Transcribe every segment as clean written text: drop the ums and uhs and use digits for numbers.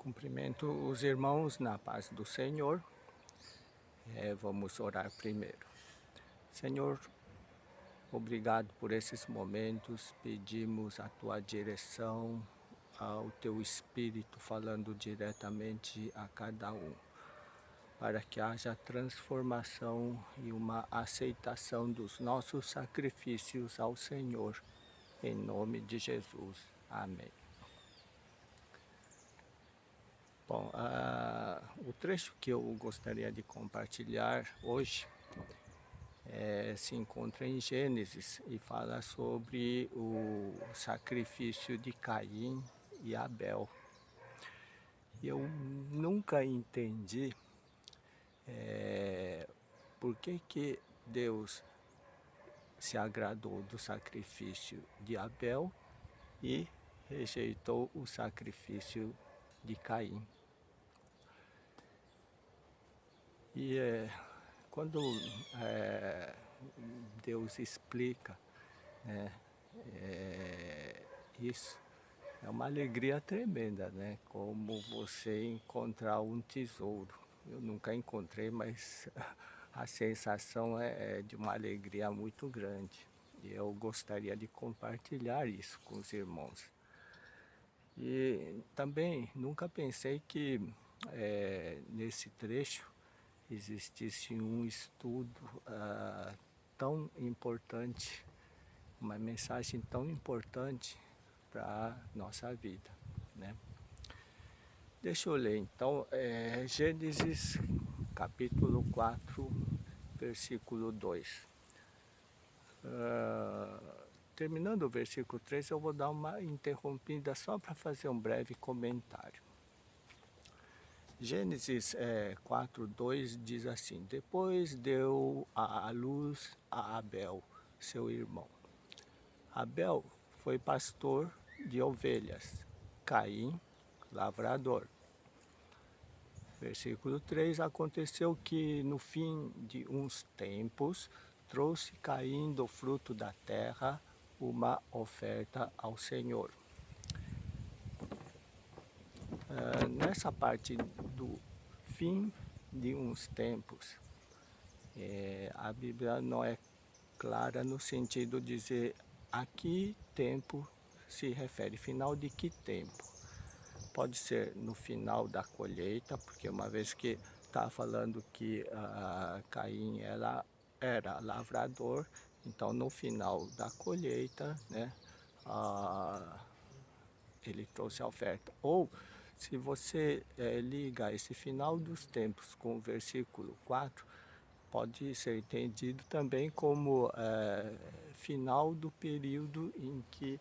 Cumprimento os irmãos na paz do Senhor. Vamos orar primeiro. Senhor, obrigado por esses momentos. Pedimos a tua direção, ao teu Espírito falando diretamente a cada um, para que haja transformação e uma aceitação dos nossos sacrifícios ao Senhor. Em nome de Jesus. Amém. Bom, o trecho que eu gostaria de compartilhar hoje se encontra em Gênesis e fala sobre o sacrifício de Caim e Abel. Eu nunca entendi por que Deus se agradou do sacrifício de Abel e rejeitou o sacrifício de Caim. E quando Deus explica, né, isso, é uma alegria tremenda, né? Como você encontrar um tesouro. Eu nunca encontrei, mas a sensação é de uma alegria muito grande. E eu gostaria de compartilhar isso com os irmãos. E também nunca pensei que nesse trecho existisse um estudo tão importante, uma mensagem tão importante para a nossa vida, né? Deixa eu ler então, Gênesis capítulo 4, versículo 2. Terminando o versículo 3, eu vou dar uma interrompida só para fazer um breve comentário. Gênesis 4:2 diz assim: Depois deu à luz a Abel, seu irmão. Abel foi pastor de ovelhas, Caim, lavrador. Versículo 3: Aconteceu que no fim de uns tempos trouxe Caim do fruto da terra uma oferta ao Senhor. Nessa parte do fim de uns tempos, a Bíblia não é clara no sentido de dizer a que tempo se refere, final de que tempo. Pode ser no final da colheita, porque uma vez que está falando que Caim era lavrador, então no final da colheita, né, ele trouxe a oferta. Ou se você liga esse final dos tempos com o versículo 4, pode ser entendido também como final do período em que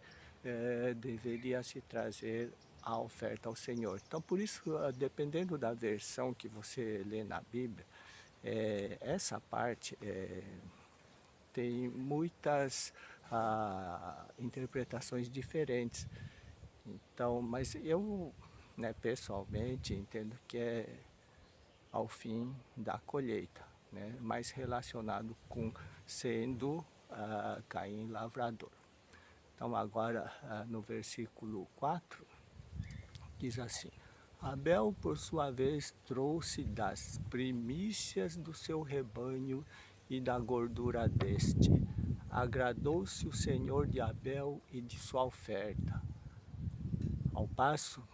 deveria se trazer a oferta ao Senhor. Então, por isso, dependendo da versão que você lê na Bíblia, essa parte tem muitas interpretações diferentes. Então, mas eu, né, pessoalmente, entendo que é ao fim da colheita, né, mais relacionado com sendo Caim lavrador. Então, agora no versículo 4, diz assim: Abel, por sua vez, trouxe das primícias do seu rebanho e da gordura deste. Agradou-se o Senhor de Abel e de sua oferta, ao passo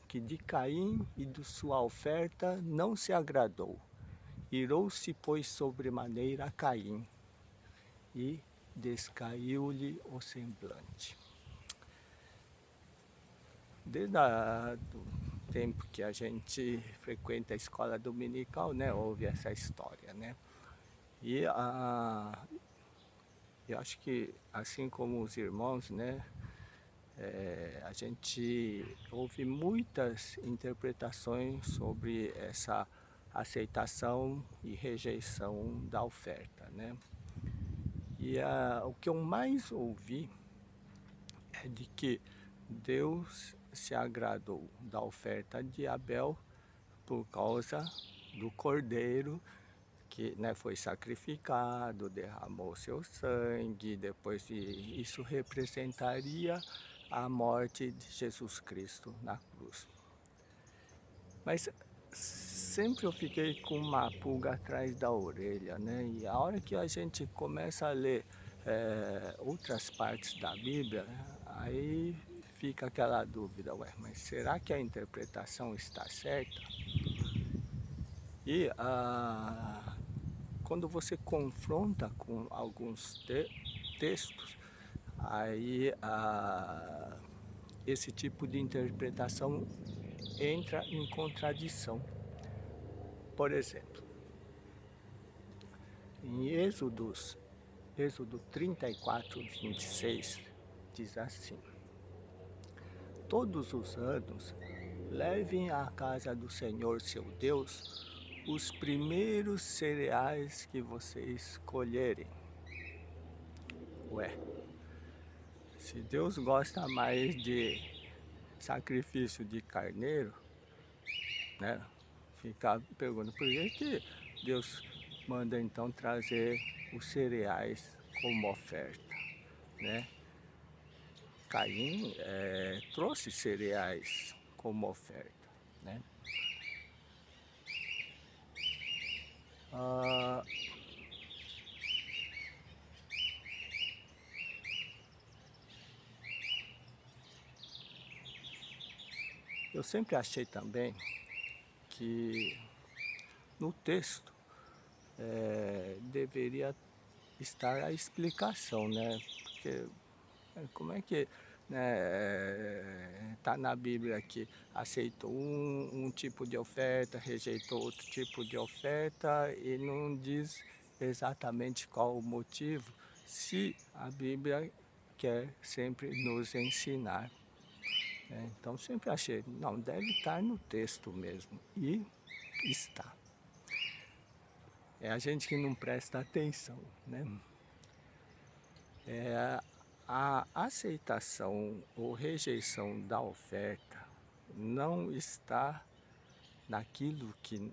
que de Caim e de sua oferta não se agradou. Irou-se, pois, sobremaneira Caim, e descaiu-lhe o semblante. Desde o tempo que a gente frequenta a escola dominical, né, ouve essa história, né? E eu acho que, assim como os irmãos, né, a gente ouve muitas interpretações sobre essa aceitação e rejeição da oferta, né? E o que eu mais ouvi é de que Deus se agradou da oferta de Abel por causa do cordeiro que, né, foi sacrificado, derramou seu sangue, depois isso representaria a morte de Jesus Cristo na cruz. Mas sempre eu fiquei com uma pulga atrás da orelha, né? E a hora que a gente começa a ler outras partes da Bíblia, aí fica aquela dúvida, ué, mas será que a interpretação está certa? E quando você confronta com alguns textos, aí esse tipo de interpretação entra em contradição. Por exemplo, em Êxodo 34, 26, diz assim: todos os anos levem à casa do Senhor seu Deus os primeiros cereais que vocês colherem. Ué, se Deus gosta mais de sacrifício de carneiro, né? Ficar perguntando por que Deus manda então trazer os cereais como oferta, né? Caim trouxe cereais como oferta, né? Ah, eu sempre achei também que no texto deveria estar a explicação, né? Porque como é que tá na Bíblia que aceitou um tipo de oferta, rejeitou outro tipo de oferta e não diz exatamente qual o motivo, se a Bíblia quer sempre nos ensinar. Então sempre achei, não, deve estar no texto mesmo. E está. É a gente que não presta atenção, né? A aceitação ou rejeição da oferta não está naquilo que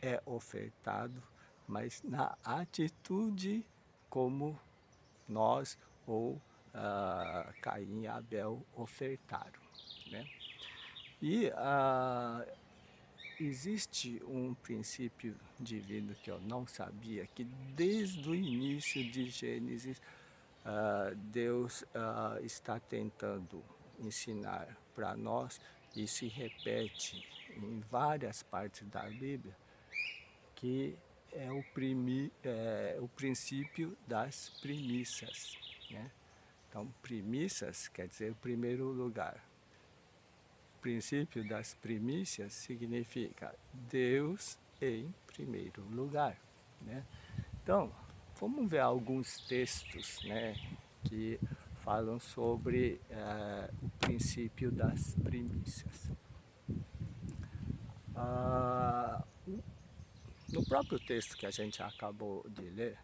é ofertado, mas na atitude como nós ou Caim e Abel ofertaram, né? E existe um princípio divino que eu não sabia, que desde o início de Gênesis Deus está tentando ensinar para nós e se repete em várias partes da Bíblia, que é o princípio das primícias, né? Então, primícias quer dizer o primeiro lugar. O princípio das primícias significa Deus em primeiro lugar, né? Então, vamos ver alguns textos, né, que falam sobre o princípio das primícias. Ah, no próprio texto que a gente acabou de ler,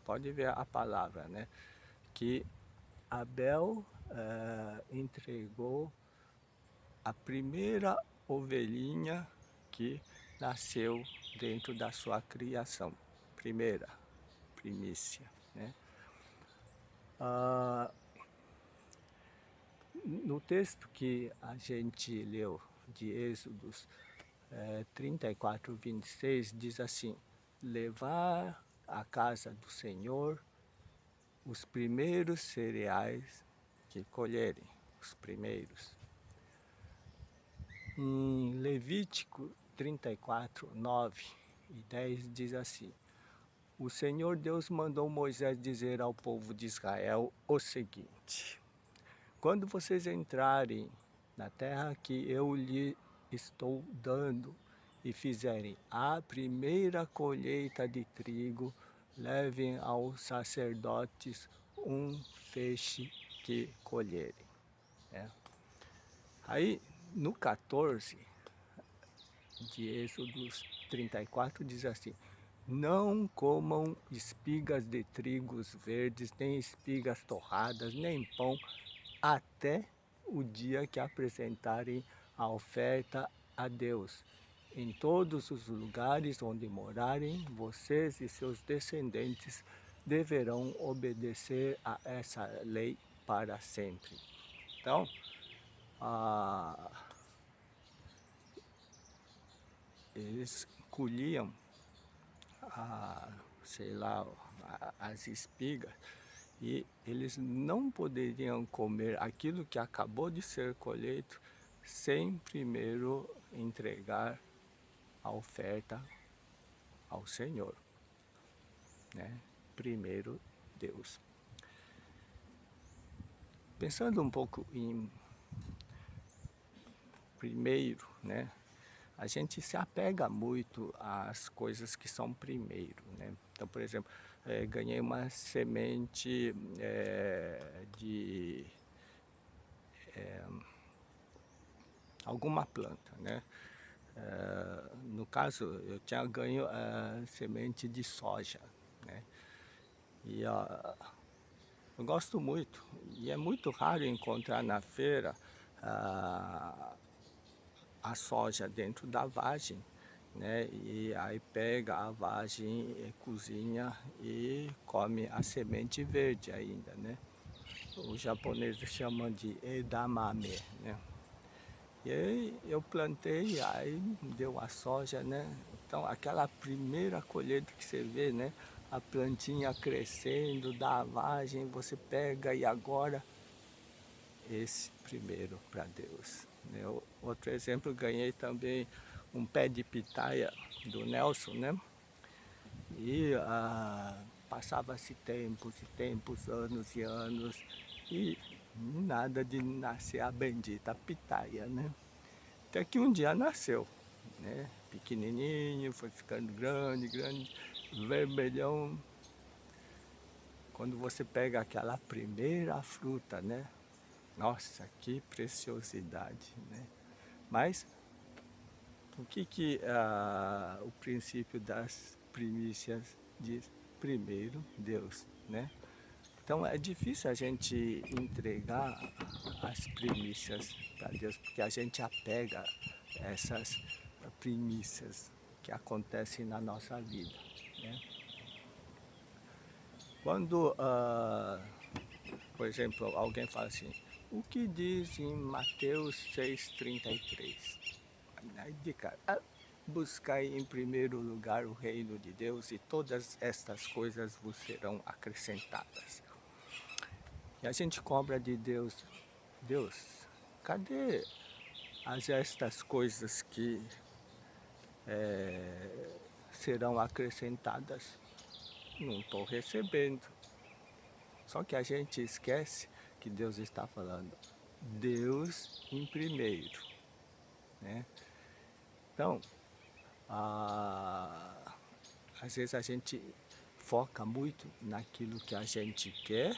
pode ver a palavra, né, que Abel entregou a primeira ovelhinha que nasceu dentro da sua criação. Primeira, primícia, né? Ah, no texto que a gente leu de Êxodos 34, 26, diz assim: levar à casa do Senhor os primeiros cereais que colherem, os primeiros. Em Levítico 34, 9 e 10 diz assim: o Senhor Deus mandou Moisés dizer ao povo de Israel o seguinte: quando vocês entrarem na terra que eu lhe estou dando e fizerem a primeira colheita de trigo, levem aos sacerdotes um feixe que colherem. Aí, no 14 de Êxodos 34, diz assim: não comam espigas de trigos verdes, nem espigas torradas, nem pão, até o dia que apresentarem a oferta a Deus. Em todos os lugares onde morarem, vocês e seus descendentes deverão obedecer a essa lei para sempre. Então, eles colhiam sei lá, as espigas, e eles não poderiam comer aquilo que acabou de ser colheito sem primeiro entregar a oferta ao Senhor, né? Primeiro Deus. Pensando um pouco em primeiro, né? A gente se apega muito às coisas que são primeiro, né? Então, por exemplo, ganhei uma semente de alguma planta, né? No caso, eu tinha ganho semente de soja, né? E eu gosto muito, e é muito raro encontrar na feira a soja dentro da vagem, né? E aí pega a vagem, cozinha e come a semente verde ainda, né? Os japoneses chamam de edamame, né? E aí eu plantei, aí deu a soja, né? Então aquela primeira colheita que você vê, né? A plantinha crescendo, da vagem, você pega e agora esse primeiro para Deus, né? Outro exemplo, ganhei também um pé de pitaia do Nelson, né? E passava-se tempos e tempos, anos e anos, e nada de nascer a bendita pitaia, né? Até que um dia nasceu, né? Pequenininho, foi ficando grande, grande, vermelhão. Quando você pega aquela primeira fruta, né? Nossa, que preciosidade, né? Mas o que o princípio das primícias diz? Primeiro Deus, né? Então é difícil a gente entregar as primícias para Deus, porque a gente apega essas primícias que acontecem na nossa vida, né? Quando, por exemplo, alguém fala assim, o que diz em Mateus 6,33? Aí de cara, buscai em primeiro lugar o reino de Deus e todas estas coisas vos serão acrescentadas. E a gente cobra de Deus, Deus, cadê estas coisas que serão acrescentadas? Não estou recebendo. Só que a gente esquece que Deus está falando Deus em primeiro, né? Então, às vezes a gente foca muito naquilo que a gente quer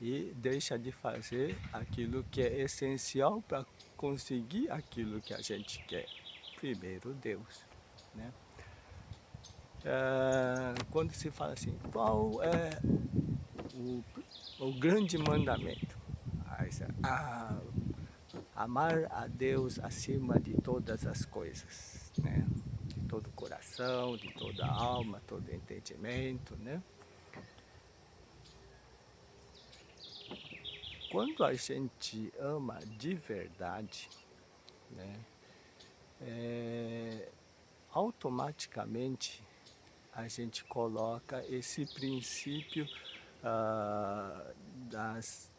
e deixa de fazer aquilo que é essencial para conseguir aquilo que a gente quer. Primeiro Deus, né? Quando se fala assim, qual é o grande mandamento? Aí, amar a Deus acima de todas as coisas, né? De todo o coração, de toda a alma, todo entendimento, né? Quando a gente ama de verdade, né? Automaticamente a gente coloca esse princípio das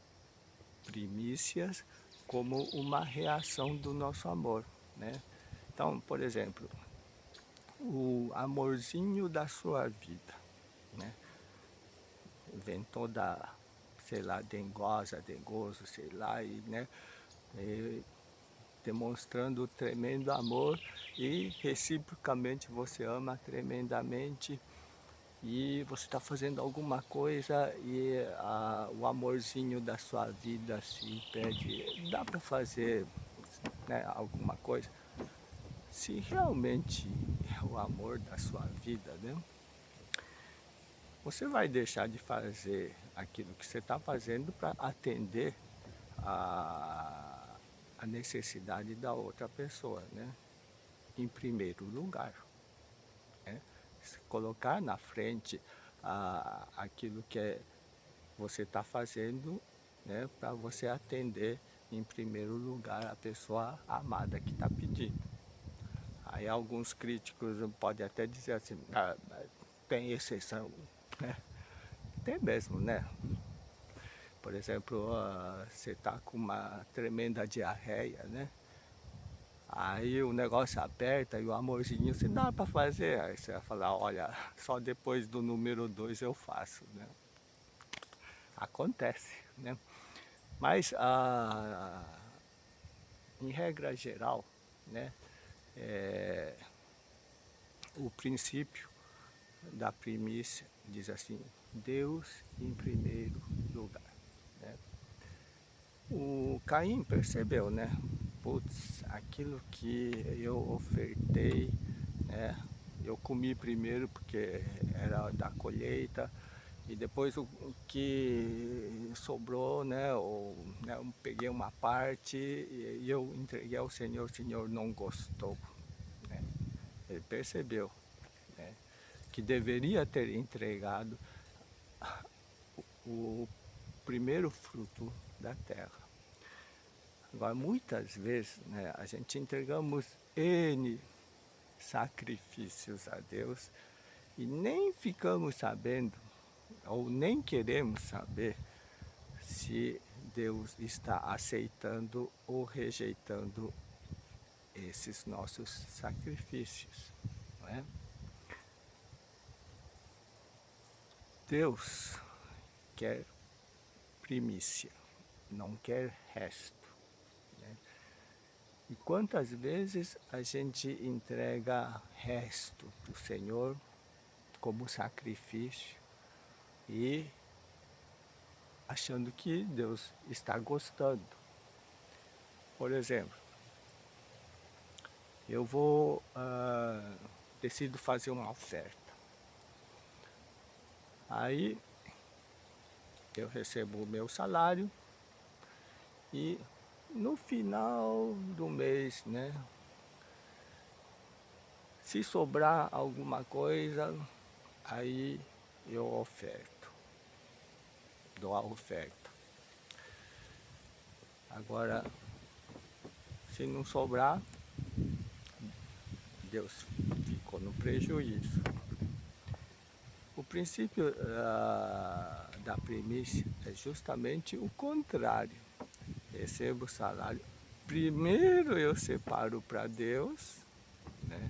primícias como uma reação do nosso amor, né? Então, por exemplo, o amorzinho da sua vida, né? Vem toda, sei lá, dengosa, dengoso, sei lá, e, né? E demonstrando tremendo amor e reciprocamente você ama tremendamente e você está fazendo alguma coisa e o amorzinho da sua vida se pede, dá para fazer, né, alguma coisa? Se realmente é o amor da sua vida, né? Você vai deixar de fazer aquilo que você está fazendo para atender a, a necessidade da outra pessoa, né? Em primeiro lugar, né? Se colocar na frente aquilo que você está fazendo, né? Para você atender em primeiro lugar a pessoa amada que está pedindo. Aí alguns críticos podem até dizer assim, ah, tem exceção, né? Tem mesmo, né? Por exemplo, você tá com uma tremenda diarreia, né? Aí o negócio aperta e o amorzinho se dá para fazer. Aí você vai falar, olha, só depois do número 2 eu faço, né? Acontece, né? Mas em regra geral, né? É, o princípio da primícia diz assim, Deus em primeiro lugar, né? O Caim percebeu, né? Putz, aquilo que eu ofertei, né? Eu comi primeiro porque era da colheita, e depois o que sobrou, né? Eu peguei uma parte e eu entreguei ao Senhor, o Senhor não gostou, né? Ele percebeu, né? Que deveria ter entregado o primeiro fruto da terra. Agora, muitas vezes, né, a gente entregamos N sacrifícios a Deus e nem ficamos sabendo, ou nem queremos saber, se Deus está aceitando ou rejeitando esses nossos sacrifícios, não é? Deus quer primícia, não quer resto, né? E quantas vezes a gente entrega resto para o Senhor como sacrifício e achando que Deus está gostando. Por exemplo, decido fazer uma oferta. Aí eu recebo o meu salário e no final do mês, né, se sobrar alguma coisa, aí eu oferto, dou a oferta. Agora, se não sobrar, Deus ficou no prejuízo. O princípio da primícia é justamente o contrário. Recebo o salário, primeiro eu separo para Deus, né?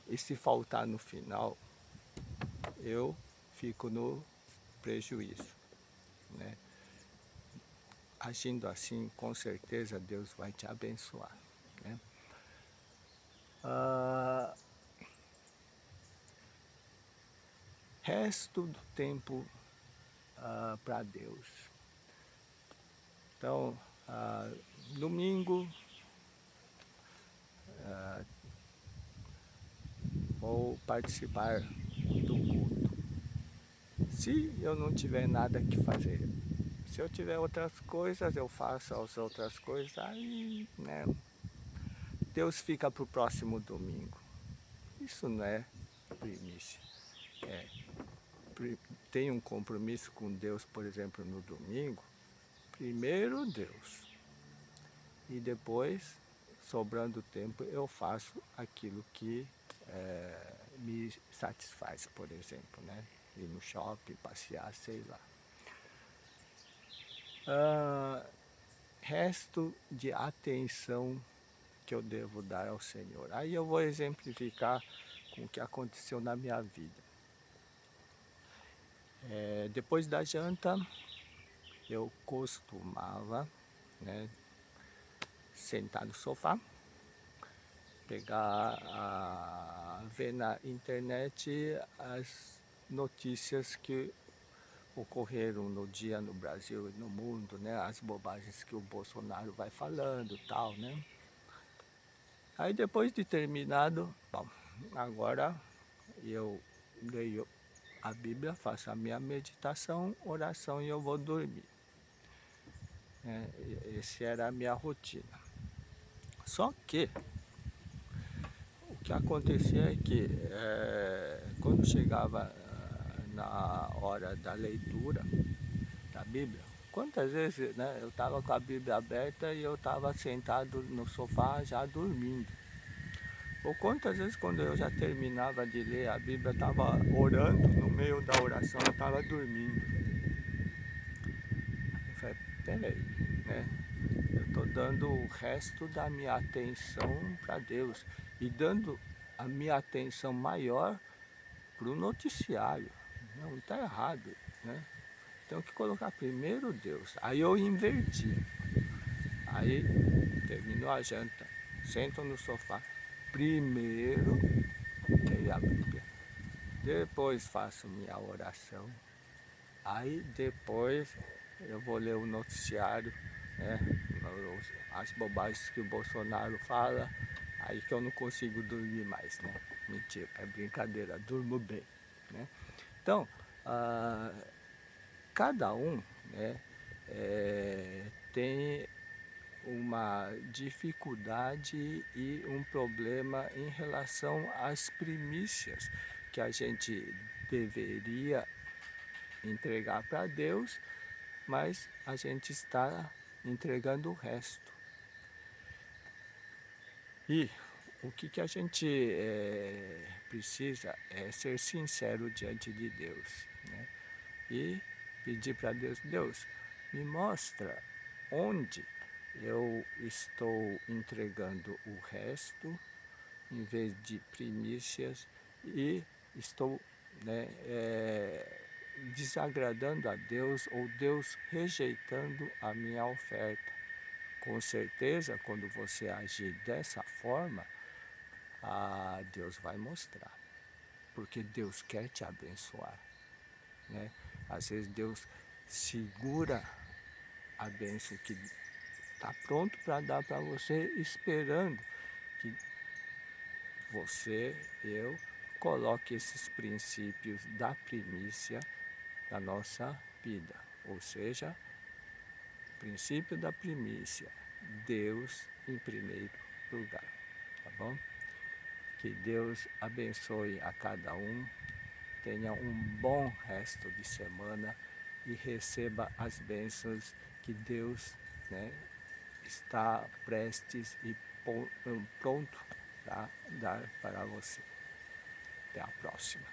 E se faltar no final, eu fico no prejuízo, né? Agindo assim, com certeza Deus vai te abençoar, né? Ah, resto do tempo para Deus. Então, domingo, vou participar do culto. Se eu não tiver nada que fazer, se eu tiver outras coisas, eu faço as outras coisas, aí, né, Deus fica para o próximo domingo. Isso não é primícia. É, tem um compromisso com Deus, por exemplo, no domingo, primeiro Deus. E depois, sobrando tempo, eu faço aquilo que me satisfaz, por exemplo, né? Ir no shopping, passear, sei lá. Resto de atenção que eu devo dar ao Senhor. Aí eu vou exemplificar com o que aconteceu na minha vida. Depois da janta, eu costumava, né, sentar no sofá, ver na internet as notícias que ocorreram no dia no Brasil e no mundo, né? As bobagens que o Bolsonaro vai falando, tal, né? Aí depois de terminado, bom, agora eu leio a Bíblia, faço a minha meditação, oração e eu vou dormir. Essa era a minha rotina. Só que o que acontecia é que quando chegava na hora da leitura da Bíblia, quantas vezes, né, eu estava com a Bíblia aberta e eu estava sentado no sofá já dormindo. Ou quantas vezes quando eu já terminava de ler a Bíblia, eu estava orando, no meio da oração eu estava dormindo. Eu falei, peraí, né? Eu estou dando o resto da minha atenção para Deus e dando a minha atenção maior para o noticiário. Não, está errado, né? Tenho que colocar primeiro Deus. Aí eu inverti. Aí terminou a janta, sento no sofá. Primeiro leio a Bíblia, depois faço minha oração. Aí depois eu vou ler o noticiário, né? As bobagens que o Bolsonaro fala, aí que eu não consigo dormir mais, né? Mentira, é brincadeira, durmo bem, né? Então, cada um, né, tem uma dificuldade e um problema em relação às primícias que a gente deveria entregar para Deus, mas a gente está entregando o resto. E o que a gente precisa é ser sincero diante de Deus, né? E pedir para Deus, Deus, me mostra onde eu estou entregando o resto em vez de primícias e estou, né, desagradando a Deus ou Deus rejeitando a minha oferta. Com certeza, quando você agir dessa forma, Deus vai mostrar, porque Deus quer te abençoar, né? Às vezes Deus segura a bênção que está pronto para dar para você, esperando que você, eu, coloque esses princípios da primícia na nossa vida. Ou seja, princípio da primícia, Deus em primeiro lugar, tá bom? Que Deus abençoe a cada um, tenha um bom resto de semana e receba as bênçãos que Deus, né, está prestes e pronto para dar para você. Até a próxima.